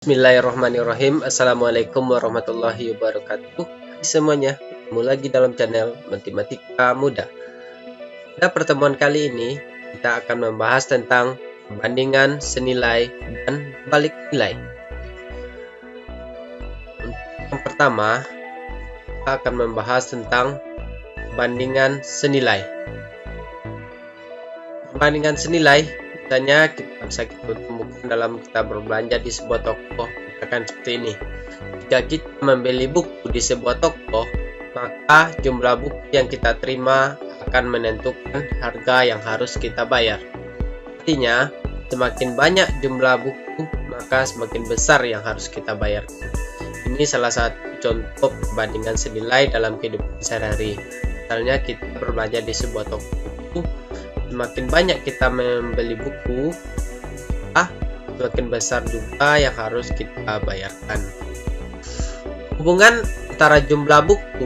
Bismillahirrahmanirrahim. Assalamualaikum warahmatullahi wabarakatuh. Hai semuanya, ketemu lagi dalam channel Matematika Mudah. Pada pertemuan kali ini kita akan membahas tentang perbandingan senilai dan balik nilai. Untuk yang pertama, kita akan membahas tentang perbandingan senilai. Perbandingan senilai biasanya bisa kita temukan dalam kita berbelanja di sebuah toko, misalkan seperti ini. Jika kita membeli buku di sebuah toko, maka jumlah buku yang kita terima akan menentukan harga yang harus kita bayar. Artinya, semakin banyak jumlah buku, maka semakin besar yang harus kita bayar. Ini salah satu contoh perbandingan senilai dalam kehidupan sehari-hari. Misalnya kita berbelanja di sebuah toko buku, semakin banyak kita membeli buku, semakin besar juga yang harus kita bayarkan. Hubungan antara jumlah buku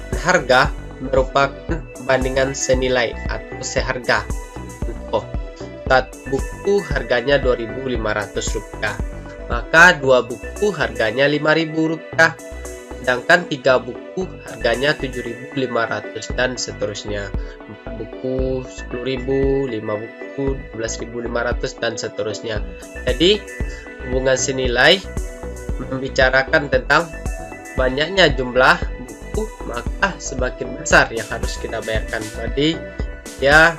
dan harga merupakan perbandingan senilai atau seharga. Contoh, satu buku harganya Rp2.500, maka dua buku harganya Rp5.000, sedangkan 3 buku harganya Rp7.500 dan seterusnya. 4 buku Rp10.000, 5 buku Rp12.500 dan seterusnya. Jadi hubungan senilai membicarakan tentang banyaknya jumlah buku, maka semakin besar yang harus kita bayarkan. Jadi ya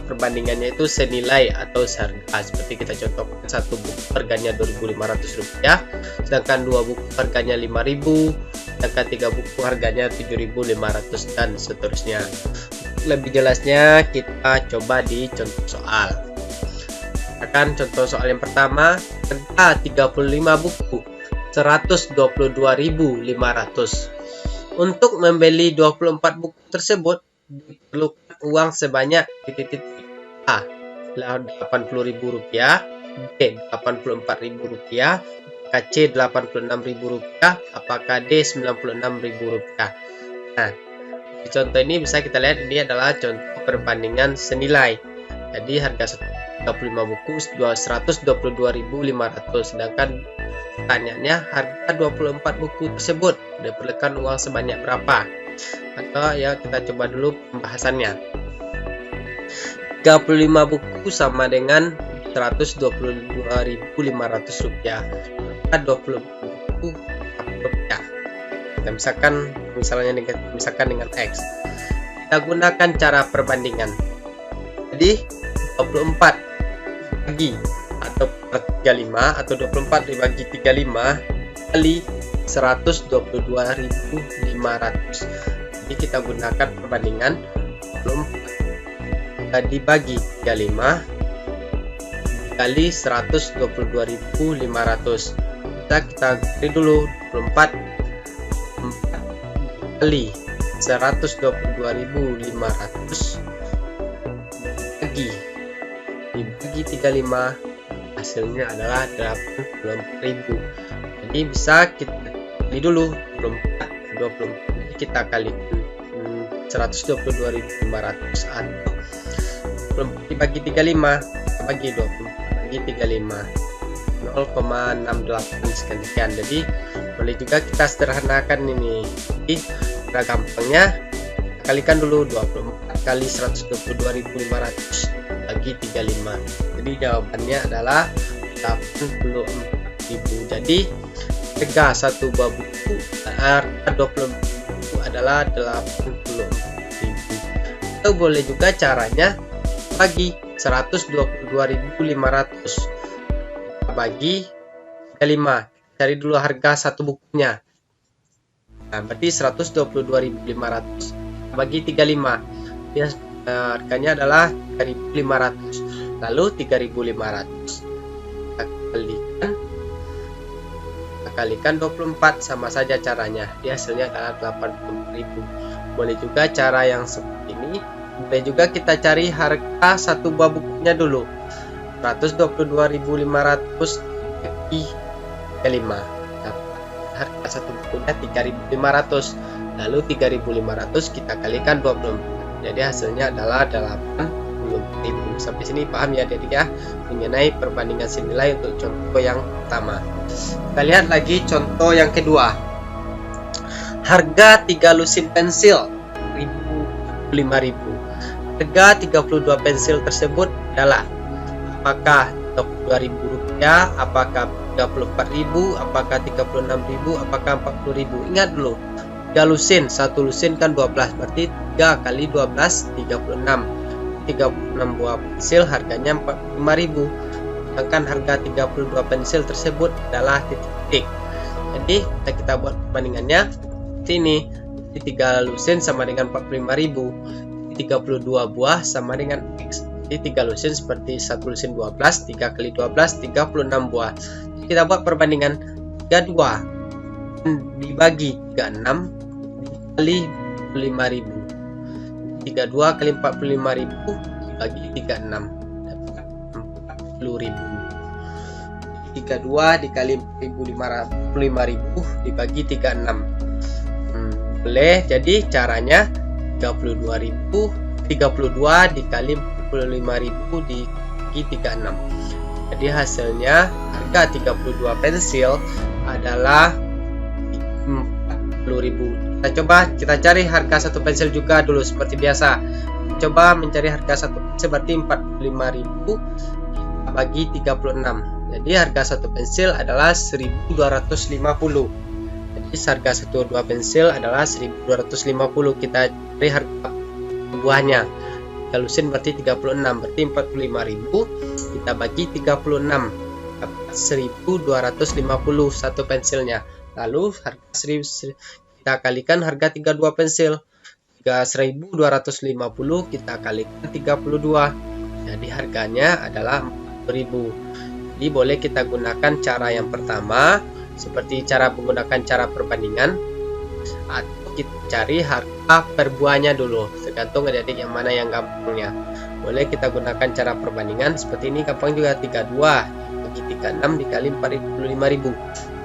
perbandingannya itu senilai atau seharga. Seperti kita contohkan, satu buku harganya Rp2.500, sedangkan dua buku harganya Rp5.000, sedangkan 3 buku harganya Rp7.500 dan seterusnya. Lebih jelasnya kita coba di contoh soal. Akan contoh soal yang pertama, harga 35 buku Rp122.500. Untuk membeli 24 buku tersebut diperlukan uang sebanyak A. Rp80.000, B. Rp84.000, C. Rp86.000, apakah D. Rp96.000. Nah, di contoh ini bisa kita lihat ini adalah contoh perbandingan senilai. Jadi harga 35 buku Rp122.500, sedangkan pertanyaannya harga 24 buku tersebut diperlukan uang sebanyak berapa? Atau ya kita coba dulu pembahasannya. 35 buku sama dengan Rp122.500, maka 20 buku Rp40. Kita misalkan dengan X. Kita gunakan cara perbandingan. Jadi 24 bagi atau per 35 atau 24 dibagi 35 kali 122.500. Jadi kita gunakan perbandingan 24 dibagi 35 kali 122.500. Kita cari dulu 24 kali 122.500 dibagi 35, hasilnya adalah 80.000. Jadi bisa kita kali dulu 24 kita kalikan 122.500 atau dibagi 35 bagi 24 bagi 35 0,68 sekian. Jadi boleh juga kita sederhanakan ini. Jadi cara gampangnya kalikan dulu 24 kali 122.500 bagi 35. Jadi jawabannya adalah 80.000. Jadi harga satu buah buku harga 20 buku adalah 80.000. Atau boleh juga caranya bagi 122.500 bagi 35. Cari dulu harga satu bukunya. Nah, berarti 122.500 bagi 35. Ya, harganya adalah 3.500. Lalu 3.500 kita kalikan 24, sama saja caranya. Dia hasilnya adalah 80.000. Boleh juga cara yang seperti ini. Boleh juga kita cari harga satu buah bukunya dulu. 122.500 bagi 35. Harga satu bukunya 3.500. Lalu 3.500 kita kalikan 24. Jadi hasilnya adalah 80.000. Sampai sini paham ya adik-adik ya? mengenai perbandingan senilai untuk contoh yang pertama. Kita lihat lagi contoh yang kedua. Harga 3 lusin pensil 5.000. Harga 32 pensil tersebut adalah apakah Rp22.000, apakah Rp34.000, apakah Rp36.000, apakah Rp40.000. Ingat dulu, 3 lusin, 1 lusin kan 12, berarti 3 kali 12 36. 36 buah pensil harganya Rp45.000. Sedangkan harga 32 pensil tersebut adalah titik-titik. Jadi kita buat perbandingannya sini. 3 lusin sama dengan Rp45.000. 32 buah sama dengan X. Jadi 3 lusin seperti 1 lusin 12, 3 kali 12 36 buah. Kita buat perbandingan 32 dibagi 36 dikali 45.000. 32 kali 45.000 dibagi 36 dapat 40.000. 32 dikali 45.000 dibagi 36. Boleh, jadi caranya 32 dikali 45.000 dibagi 36. Jadi hasilnya harga 32 pensil adalah 40.000. Kita cari harga satu pensil juga dulu seperti biasa. Coba mencari harga satu pensil berarti 45.000 bagi 36. Jadi harga satu pensil adalah 1.250. Jadi harga satu buah pensil adalah 1.250. Kita cari harga buahnya. 3 lusin berarti 36, berarti 45.000 kita bagi 36 dapat 1.250 satu pensilnya. Lalu harga 1.000 kita kalikan harga 32 pensil. 1.250 kita kalikan 32. Jadi harganya adalah 40.000. Jadi boleh kita gunakan cara yang pertama seperti cara menggunakan cara perbandingan, atau kita cari harga per buahnya dulu, tergantung adik-adik yang mana yang gampangnya. Boleh kita gunakan cara perbandingan seperti ini, gampang juga. 32 bagi 36 dikali 45.000.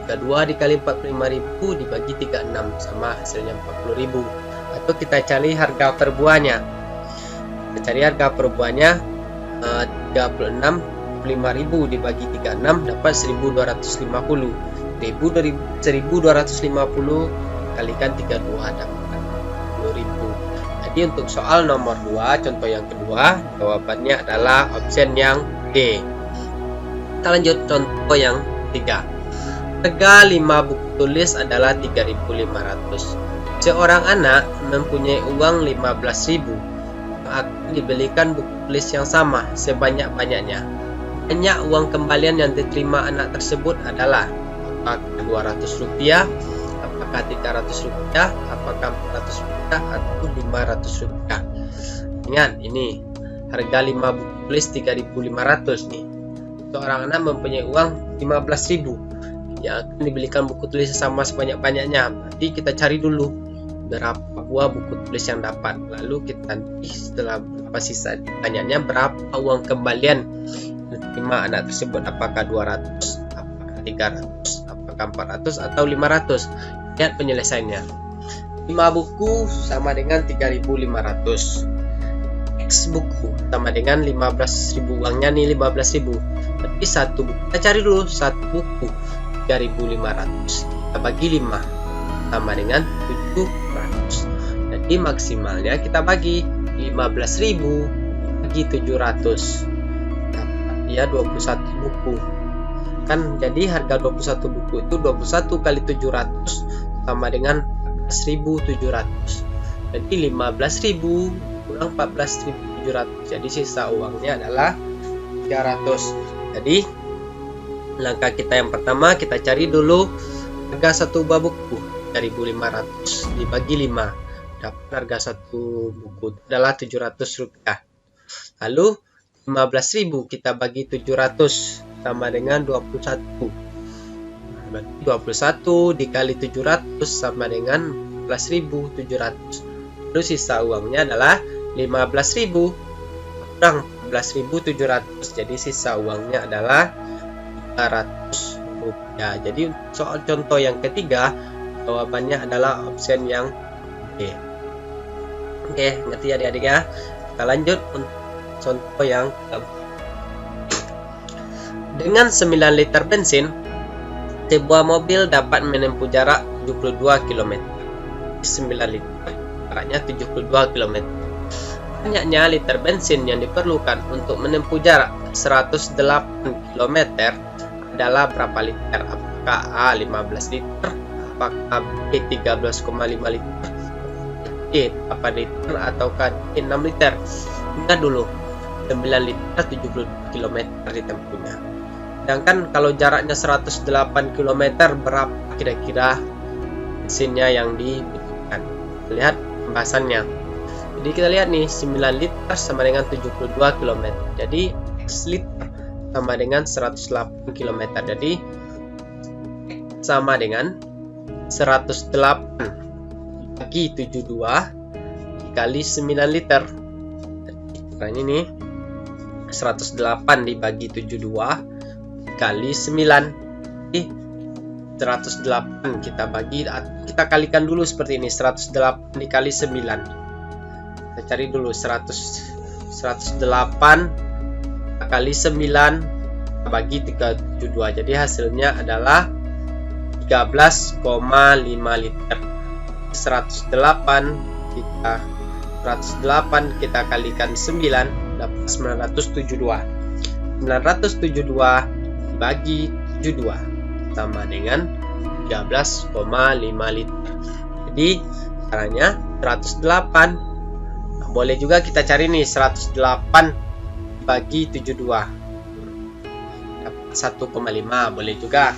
32 dikali 45.000 dibagi 36 sama hasilnya 40.000. Atau kita cari harga per buahnya. Kita cari harga per buahnya 36 5.000 dibagi 36 dapat 1.250. 1.250 kalikan 32 dapat 10.000. Jadi untuk soal nomor 2 contoh yang kedua, jawabannya adalah option yang D. Kita lanjut contoh yang 3. Harga 5 buku tulis adalah 3.500. Seorang anak mempunyai uang 15.000 akan dibelikan buku tulis yang sama sebanyak-banyaknya. Banyak uang kembalian yang diterima anak tersebut adalah apakah Rp200, apakah Rp300, apakah Rp400 atau Rp500. Ingat, ini harga 5 buku tulis 3.500 nih. Seorang anak mempunyai uang 15.000 yang akan dibelikan buku tulis sama sebanyak-banyaknya. Berarti kita cari dulu berapa buah buku tulis yang dapat. Lalu kita nanti setelah berapa sisa banyaknya berapa uang kembalian diterima anak tersebut, apakah 200, apakah 300, apakah 400 atau 500. Lihat penyelesaiannya. 5 buku sama dengan 3.500. X buku sama dengan 15.000. Uangnya nih 15.000. Berarti satu buku. Kita cari dulu satu buku 3.500. Kita bagi 5 sama dengan 700. Jadi maksimalnya kita bagi 15.000 bagi 700. Dapat ya 21 buku. Kan jadi harga 21 buku itu 21 kali 700 sama dengan 14.700. Jadi 15.000 kurang 14.700. Jadi sisa uangnya adalah 300. Jadi langkah kita yang pertama, kita cari dulu harga satu buah buku 3.500 dibagi 5. Dapat harga satu buku adalah Rp700. Lalu 15.000 kita bagi 700 sama dengan 21. 21 dikali 700 sama dengan 14.700. Lalu sisa uangnya adalah 15.000 kurang 14.700. Jadi sisa uangnya adalah Rp300. Jadi soal contoh yang ketiga jawabannya adalah option yang D. Oke, ngerti adik-adik ya. Kita lanjut untuk contoh yang keempat. Dengan 9 liter bensin, sebuah mobil dapat menempuh jarak 72 km. 9 liter, jaraknya 72 km. Banyaknya liter bensin yang diperlukan untuk menempuh jarak 108 km adalah berapa liter? Apakah A 15 liter? Apakah B 13,5 liter? C 8 liter ataukah D 6 liter? Ingat dulu, 9 liter 72 km ditempuhnya. Sedangkan kalau jaraknya 108 km, berapa kira-kira bensinnya yang dibutuhkan? Lihat pembahasannya. Jadi kita lihat nih, 9 liter sama dengan 72 km. Jadi X liter sama dengan 108 km. Jadi sama dengan 108 bagi 72 dikali 9 liter. Jadi ini 108 dibagi 72 dikali 9. Jadi 108 kita kalikan dulu seperti ini. 108 dikali 9. Kita cari dulu 108 kali 9 bagi 372. Jadi hasilnya adalah 13,5 liter. 108 kita kalikan 9 dapat 972. 972 dibagi 72 sama dengan 13,5 liter. Jadi caranya 108. Nah, boleh juga kita cari nih 108 bagi 72 dapat 1,5, boleh juga.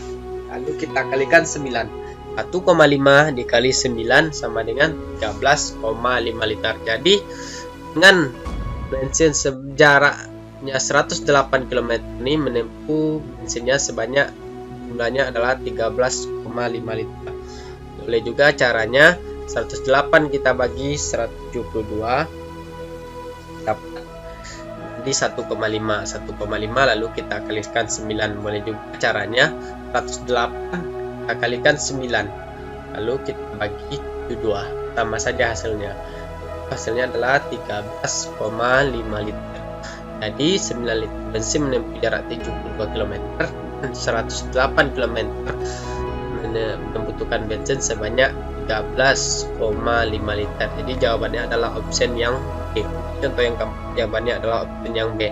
Lalu kita kalikan 9. 1,5 dikali 9 sama dengan 13,5 liter. Jadi dengan bensin sejaraknya 108 km ini menempuh bensinnya sebanyak jumlahnya adalah 13,5 liter. Boleh juga caranya 108 kita bagi 172 dapat di 1,5 lalu kita kalikan 9. Boleh juga caranya 108 kita kalikan 9 lalu kita bagi 72, tambah saja hasilnya adalah 13,5 liter. Jadi 9 liter bensin menempuh jarak 72 km dan 108 km membutuhkan bensin sebanyak 13,5 liter. Jadi jawabannya adalah option yang B. Contoh yang keempat, jawabannya adalah option yang B.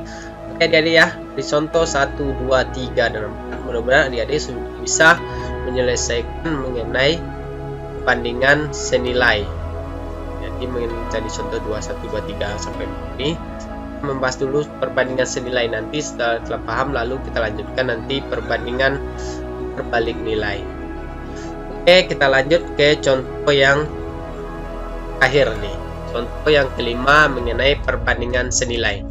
Oke adik-adik ya, di contoh 1, 2, 3 dan 4 mudah-mudahan adik-adik sudah bisa menyelesaikan mengenai perbandingan senilai. Jadi menjadi contoh 2, 1, 2, 3 sampai ini membahas dulu perbandingan senilai. Nanti setelah paham lalu kita lanjutkan nanti perbandingan berbalik nilai. Oke, kita lanjut ke contoh yang akhir nih. Contoh yang kelima mengenai perbandingan senilai.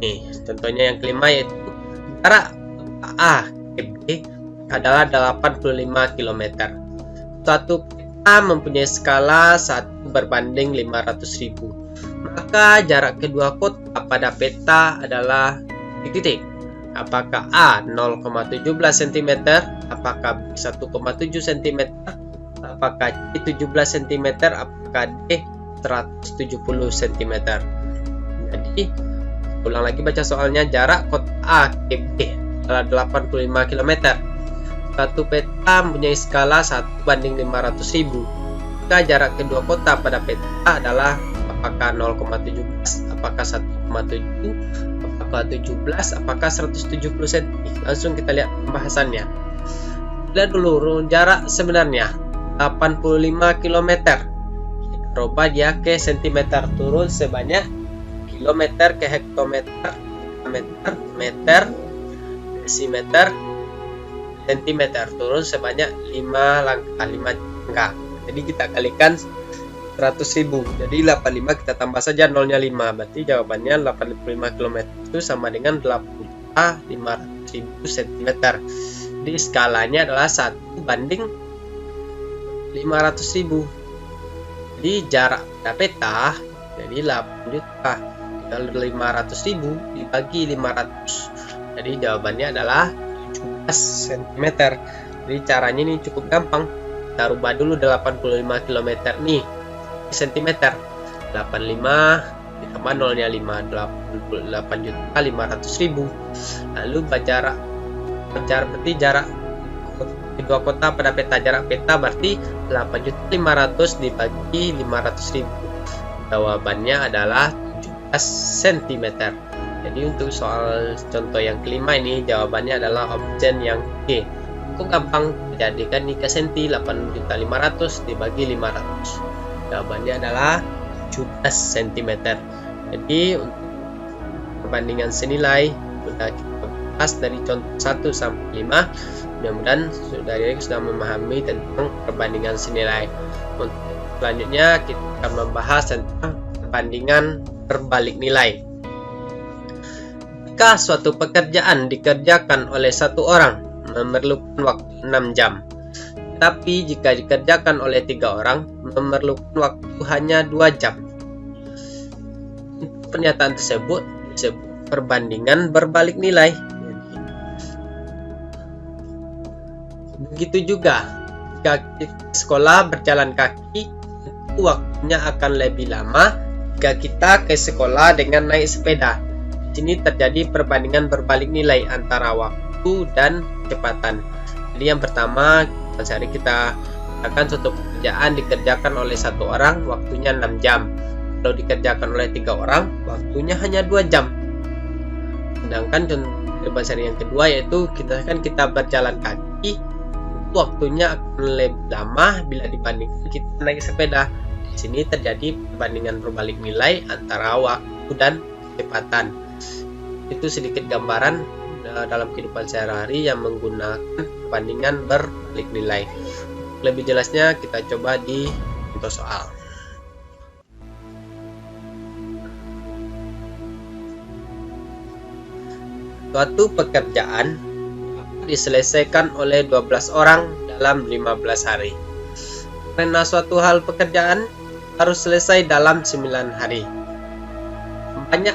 Ini contohnya yang kelima, yaitu jarak A ke B adalah 85 km. Suatu peta mempunyai skala 1 berbanding 500.000. Maka jarak kedua kota pada peta adalah titik. Apakah A 0,17 cm, apakah B 1,7 cm, apakah C 17 cm, apakah D 170 cm. Jadi ulang lagi baca soalnya, jarak kota A ke B adalah 85 km. Satu peta mempunyai skala 1 banding 500.000. Maka jarak kedua kota pada peta adalah apakah 0,17, apakah 1,7, apakah 17, apakah 170 cm. Langsung kita lihat pembahasannya. Lihat dulu jarak sebenarnya 85 km. Kita rubah dia ke cm, turun sebanyak kilometer ke hektometer, meter, desimeter, sentimeter, turun sebanyak 5 langkah. Jadi kita kalikan 100.000. Jadi 85 kita tambah saja nolnya 5. Berarti jawabannya 85 km itu sama dengan 8.500.000 cm. Jadi skalanya adalah 1 banding 500.000. Jadi jarak pada peta jadi 8 juta. Kalau 500.000 dibagi 500. Jadi jawabannya adalah 17 cm. Jadi caranya ini cukup gampang. Kita rubah dulu 85 km nih cm. 85 ditambah nolnya 5, 8.500.000. Lalu jarak berarti jarak kedua kota pada peta. Jarak peta berarti 8.500.000 dibagi 500.000. Jawabannya adalah 17 cm. Jadi untuk soal contoh yang kelima ini jawabannya adalah option yang D. Kok gampang jadikan ini ke senti, 8.500.000 dibagi 500. Jawabannya adalah 17 cm. Jadi untuk perbandingan senilai sudah kita bahas dari contoh 1 sampai 5. Mudah-mudahan sudah memahami tentang perbandingan senilai. Untuk selanjutnya kita akan membahas tentang perbandingan berbalik nilai. Jika suatu pekerjaan dikerjakan oleh satu orang memerlukan waktu 6 jam, tapi jika dikerjakan oleh 3 orang memerlukan waktu hanya 2 jam. Pernyataan tersebut disebut perbandingan berbalik nilai. Begitu juga jika kita sekolah berjalan kaki, itu waktunya akan lebih lama jika kita ke sekolah dengan naik sepeda. Di sini terjadi perbandingan berbalik nilai antara waktu dan kecepatan. Jadi yang pertama, kita akan suatu pekerjaan dikerjakan oleh satu orang, waktunya 6 jam. Kalau dikerjakan oleh 3 orang, waktunya hanya 2 jam. Sedangkan contoh bahasa yang kedua yaitu kita berjalan kaki, waktunya akan lebih lama bila dibandingkan kita naik sepeda. Di sini terjadi perbandingan berbalik nilai antara waktu dan kecepatan. Itu sedikit gambaran dalam kehidupan sehari-hari yang menggunakan perbandingan berbalik nilai. Lebih jelasnya kita coba di contoh soal. Suatu pekerjaan diselesaikan oleh 12 orang dalam 15 hari. Karena suatu hal pekerjaan harus selesai dalam 9 hari. Banyak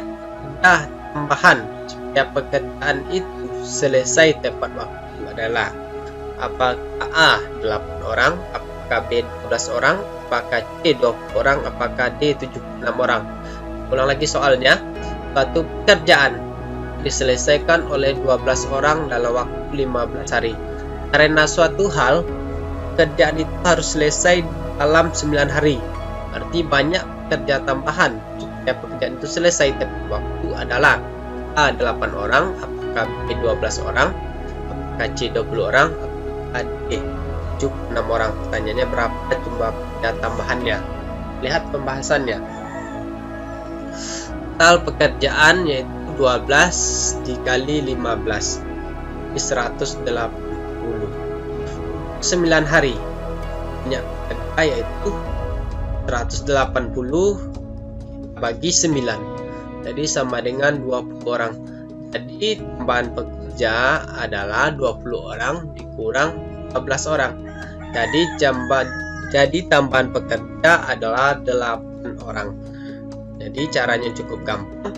tambahan supaya pekerjaan itu selesai tepat waktu adalah apakah A 8 orang, apakah B 12 orang, apakah C 20 orang, apakah D 76 orang. Ulang lagi soalnya. Suatu pekerjaan diselesaikan oleh 12 orang dalam waktu 15 hari. Karena suatu hal pekerjaan itu harus selesai dalam 9 hari. Arti banyak pekerja tambahan supaya pekerjaan itu selesai tepat waktu adalah A 8 orang, apakah B 12 orang, apakah C 20 orang, apakah D 76 orang. Pertanyaannya berapa jumlah pekerja tambahannya? Lihat pembahasannya. Total pekerjaan yaitu 12 dikali 15 180. 9 hari banyak pekerja yaitu 180 bagi 9, jadi sama dengan 20 orang. Jadi tambahan pekerja adalah 20 orang dikurang 15 orang. Jadi tambahan pekerja adalah 8 orang. Jadi caranya cukup gampang.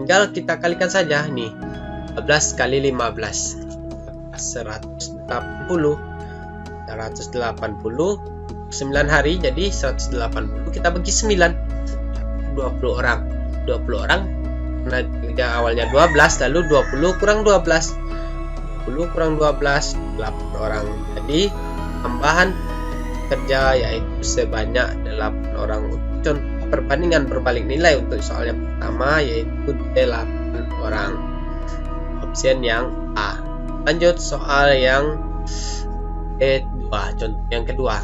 Tinggal kita kalikan saja nih. 12 kali 15 180. 9 hari jadi 180 kita bagi 9. 20 orang. 20 orang karena kerja awalnya 12, lalu 20 kurang 12. 20 kurang 12 8 orang. Jadi tambahan kerja yaitu sebanyak 8 orang. Contoh perbandingan berbalik nilai untuk soal yang pertama yaitu 8 orang. Option yang A. Lanjut soal yang kedua. Contoh yang kedua.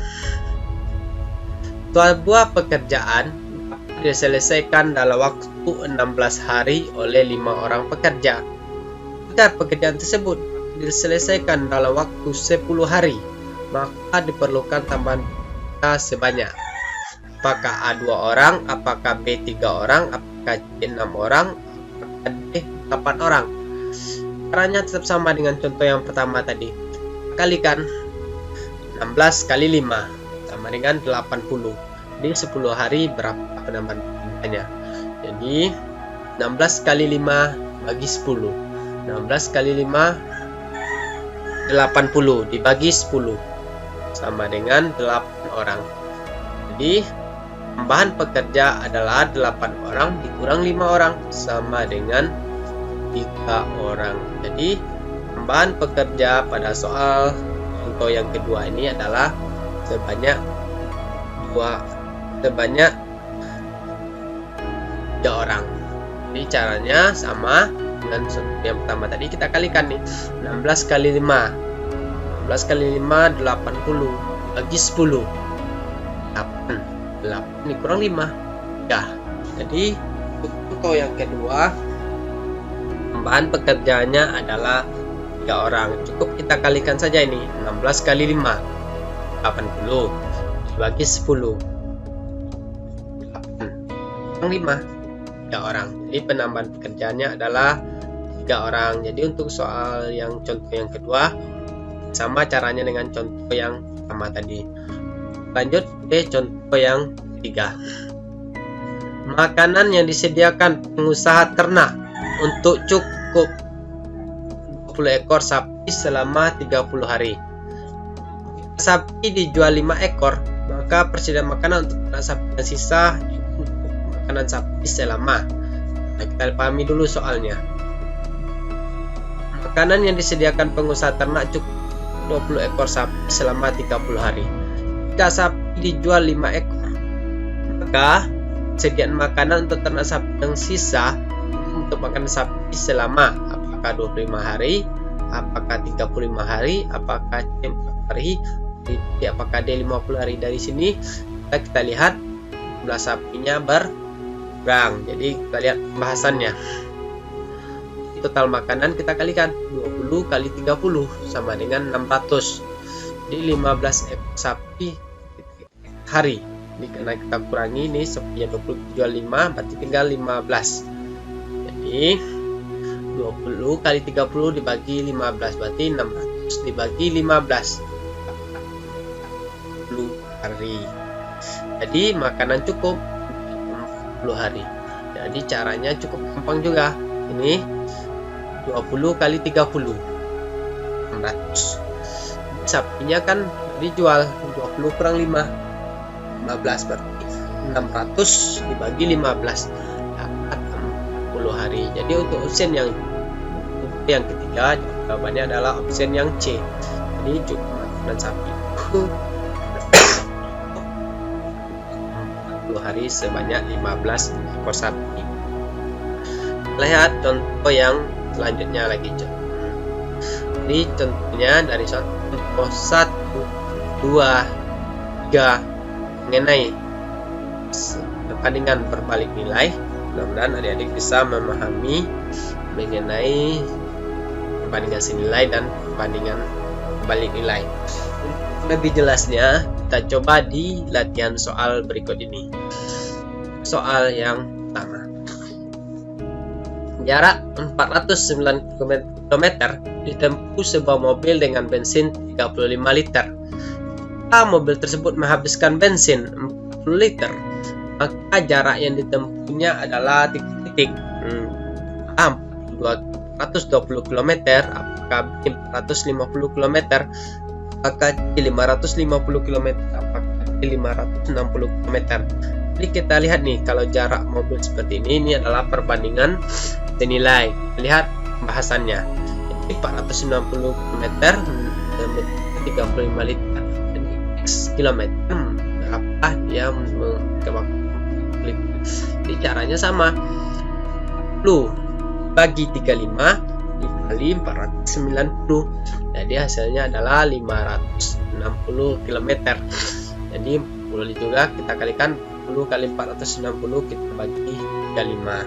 Sebuah pekerjaan diselesaikan dalam waktu 16 hari oleh 5 orang pekerja. Jika pekerjaan tersebut diselesaikan dalam waktu 10 hari, maka diperlukan tambahan pekerja sebanyak apakah A 2 orang, apakah B 3 orang, apakah C 6 orang, apakah D 8 orang. Caranya tetap sama dengan contoh yang pertama tadi. Kalikan 16 kali 5 sama dengan 80. Jadi 10 hari berapa penambahan pekerjaannya? Jadi 16 kali 5 bagi 10. 16 kali 5 80 dibagi 10 sama dengan 8 orang. Jadi tambahan pekerja adalah 8 orang dikurang 5 orang sama dengan 3 orang. Jadi penambahan pekerja pada soal contoh yang kedua ini adalah sebanyak 3 orang. Jadi caranya sama dengan yang pertama tadi, kita kalikan nih 16 kali 5. 16 kali 5 80 bagi 10 8 ini kurang 5 ya. Jadi contoh yang kedua tambahan pekerjaannya adalah 3 orang. Cukup kita kalikan saja ini 16 kali 5 80 dibagi 10 8 kurang 5 3 orang. Jadi penambahan pekerjaannya adalah 3 orang. Jadi untuk soal yang contoh yang kedua sama caranya dengan contoh yang pertama tadi. Lanjut ke contoh yang ketiga. Makanan yang disediakan pengusaha ternak untuk cukup 20 ekor sapi selama 30 hari. Sapi dijual 5 ekor, maka persediaan makanan untuk ternak sapi yang sisa cukup makanan sapi selama. Nah, kita pahami dulu soalnya. Makanan yang disediakan pengusaha ternak cukup 20 ekor sapi selama 30 hari. Jika sapi dijual 5 ekor, maka persediaan makanan untuk ternak sapi yang sisa untuk makan sapi selama apakah 25 hari, apakah 35 hari, apakah 4 hari, apakah D 50 hari. Dari sini kita lihat jumlah sapinya berkurang. Jadi kita lihat pembahasannya. Total makanan kita kalikan 20 kali 30 sama dengan 600. Jadi 15 ekor sapi hari. Ini karena kita kurangi ini sapinya 20 jual 5 berarti tinggal 15. Jadi 20 kali 30 dibagi 15 berarti 600 dibagi 15 10 hari. Jadi makanan cukup 10 hari. Jadi caranya cukup gampang juga. Ini 20 kali 30 600. Sapinya kan dijual 20 kurang 5 15 berarti 600 dibagi 15 dapat 10 hari. Jadi untuk option yang ketiga jawabannya adalah option yang C. Jadi cukup makanan sapi 40 hari sebanyak 15 ekor sapi. Lihat contoh yang selanjutnya lagi. Jadi contohnya dari contoh 1, 2, 3 mengenai perbandingan berbalik nilai. Mudah-mudahan adik-adik bisa memahami mengenai perbandingan senilai dan perbandingan berbalik nilai. Lebih jelasnya kita coba di latihan soal berikut ini. Soal yang pertama. Jarak 409 km ditempuh sebuah mobil dengan bensin 35 liter. Jika mobil tersebut menghabiskan bensin 40 liter, maka jarak yang ditempuhnya adalah titik-titik 420 km, apakah 450 km, apakah 550 km, apakah 560 km. Jadi kita lihat nih, kalau jarak mobil seperti ini adalah perbandingan senilai. Lihat pembahasannya. Jadi 490 km 35 liter. Jadi X km berapa dia Jadi caranya sama. 10 bagi 35 dikali 490. Jadi hasilnya adalah 560 km. Jadi boleh juga kita kalikan 10 kali 460 kita bagi 35.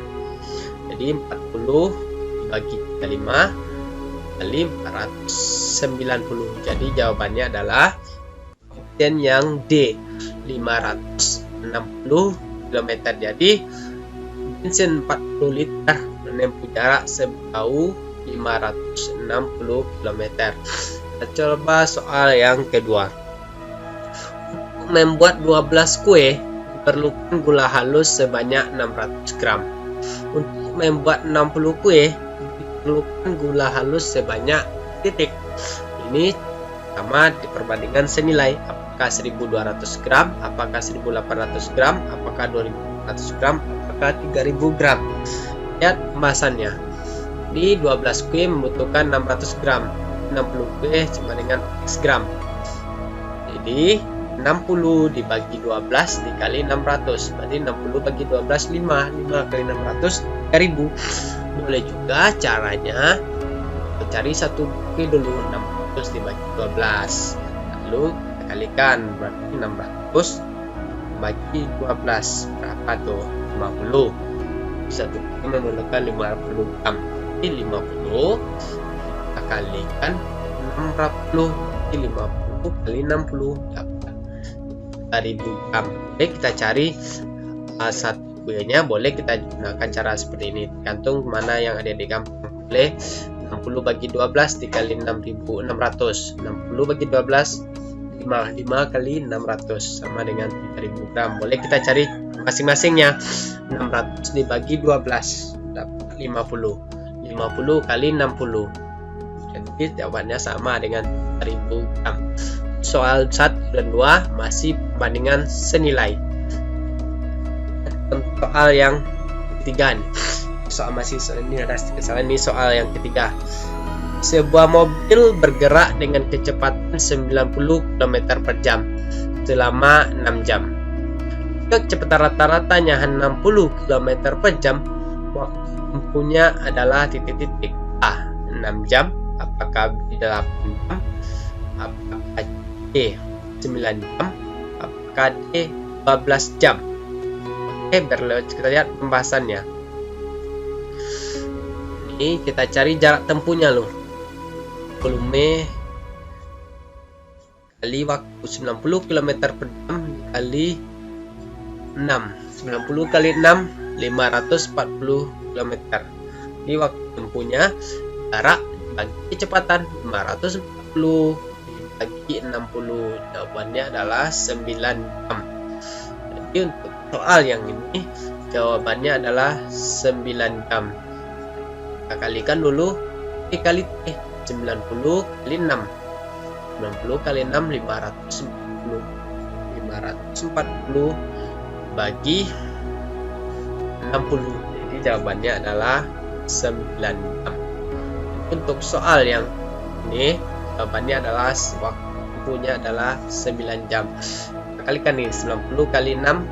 Jadi 40 dibagi 35 kali 490. Jadi jawabannya adalah option yang D, 560 km. Jadi bensin 40 liter menempuh jarak sejauh 560 km. Kita coba soal yang kedua. Untuk membuat 12 kue diperlukan gula halus sebanyak 600 gram. Untuk membuat 60 kue diperlukan gula halus sebanyak titik. Ini sama di perbandingan senilai. Apakah 1200 gram, apakah 1800 gram, apakah 2400 gram, apakah 3000 gram. Lihat pembahasannya. Di 12 kue membutuhkan 600 gram. 60 kue sama dengan X gram. Jadi 60 dibagi 12 dikali 600. Berarti 60 bagi 12 5. 5 kali 600 3000. Boleh juga caranya cari satu kue dulu. 600 dibagi 12. Lalu kita kalikan. Berarti 600 bagi 12 berapa tuh? 50. Satu kue memerlukan 50 gram. Jadi 50 kita kalikan 60 bagi 50 kali 60 dapat 1000 gram. Oke, kita cari satu kuenya. Boleh kita gunakan cara seperti ini, tergantung mana yang ada di gampang. Boleh 60 bagi 12 dikali 6600. 60 bagi 12 5 kali 600 sama dengan 3000 gram. Boleh kita cari masing-masingnya. 600 dibagi 12 dapat 50. 50 kali 60. Jadi jawabannya sama dengan 1000 gram. Soal 1 dan 2 masih perbandingan senilai. Soal yang ketiga nih. Soal yang ketiga. Sebuah mobil bergerak dengan kecepatan 90 km per jam selama 6 jam. Kecepatan rata-ratanya 60 km per jam. Waktu tempuhnya adalah titik-titik. A. 6 jam. Apakah B. 8 jam? Apakah C. 9 jam? Apakah D. 12 jam? Oke, kita lihat pembahasannya. Ini kita cari jarak tempuhnya loh. Volume kali waktu 90 km per jam kali 6. 90 kali 6 540 km. Di waktu tempuhnya jarak bagi kecepatan 540 bagi 60. Jawabannya adalah 9 jam. Jadi untuk soal yang ini jawabannya adalah 9 jam. Kita kalikan dulu dikali T. 90 kali 6. 90 kali 6 540. 540 bagi 60. Jadi jawabannya adalah 9 jam. Untuk soal yang ini jawabannya adalah waktu tempuhnya adalah 9 jam. Kita kalikan nih 90 kali 6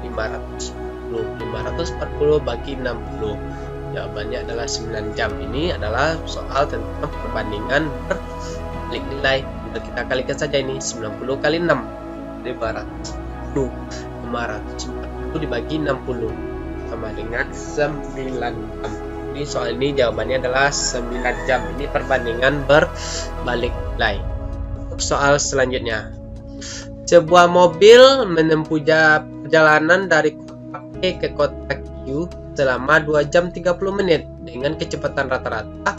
540. 540 bagi 60. Jawabannya adalah 9 jam. Ini adalah soal tentang perbandingan berbalik nilai. Kita kalikan saja ini 90 kali 6 540. 540 dibagi 60 sama dengan 9 jam. Jadi soal ini jawabannya adalah 9 jam. Ini perbandingan berbalik nilai. Untuk soal selanjutnya. Sebuah mobil menempuh perjalanan dari kota P ke kota Q selama 2 jam 30 menit dengan kecepatan rata-rata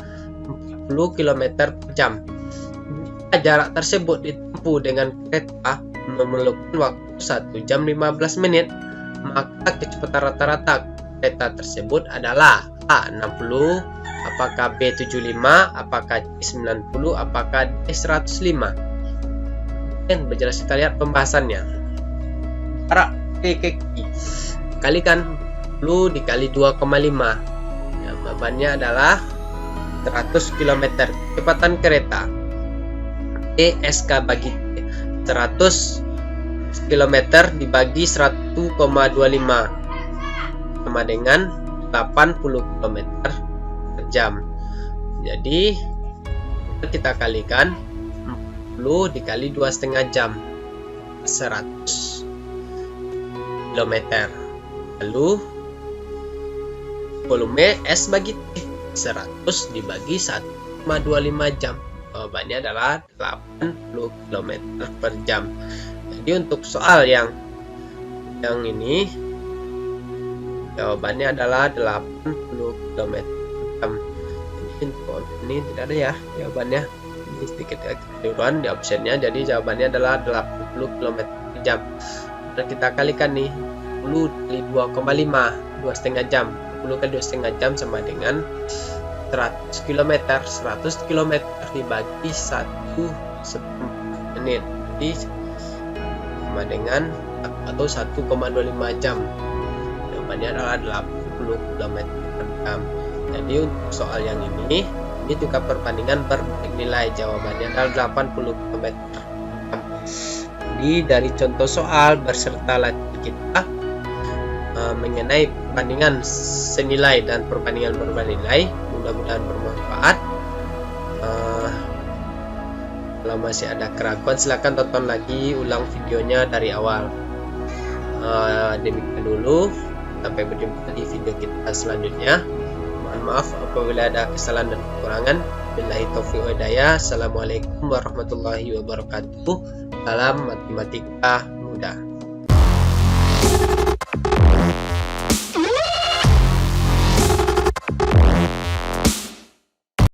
40 km per jam. Jika jarak tersebut ditempuh dengan kereta memerlukan waktu 1 jam 15 menit, maka kecepatan rata-rata kereta tersebut adalah A. 60, apakah B. 75, apakah C. 90, apakah D. 105. Dan berjelas kita lihat pembahasannya. Jarak P ke Q kalikan 10 dikali 2,5. Jawabannya adalah 100 km. Kecepatan kereta ESK bagi T 100 km dibagi 100,25 sama dengan 80 km per jam. Jadi kita kalikan 40 dikali 2,5 jam 100 km. Lalu volume S bagi T 100 dibagi 1,25 jam. Jawabannya adalah 80 km per jam. Jadi untuk soal yang ini jawabannya adalah 80 km per jam. Jadi untuk ini tidak ada ya jawabannya. Ini sedikit keliruan di optionnya. Jadi jawabannya adalah 80 km per jam. Dan kita kalikan nih 10 kali 2,5 2,5 jam. 10 kali 2,5 jam sama dengan 100 km. 100 km dibagi 1 menit. Jadi sama dengan atau 1,25 jam. Jawabannya adalah 80 km per jam. Jadi untuk soal yang ini juga perbandingan berbalik nilai, jawabannya adalah 80 km. Jadi dari contoh soal berserta latihan kita mengenai perbandingan senilai dan perbandingan berbalik nilai, mudah-mudahan bermanfaat. Kalau masih ada keraguan silahkan tonton lagi ulang videonya dari awal. Demikian dulu, sampai berjumpa di video kita selanjutnya. Mohon maaf apabila ada kesalahan dan kekurangan. Billahi taufiq wa hidayah. Assalamualaikum warahmatullahi wabarakatuh. Salam matematika mudah.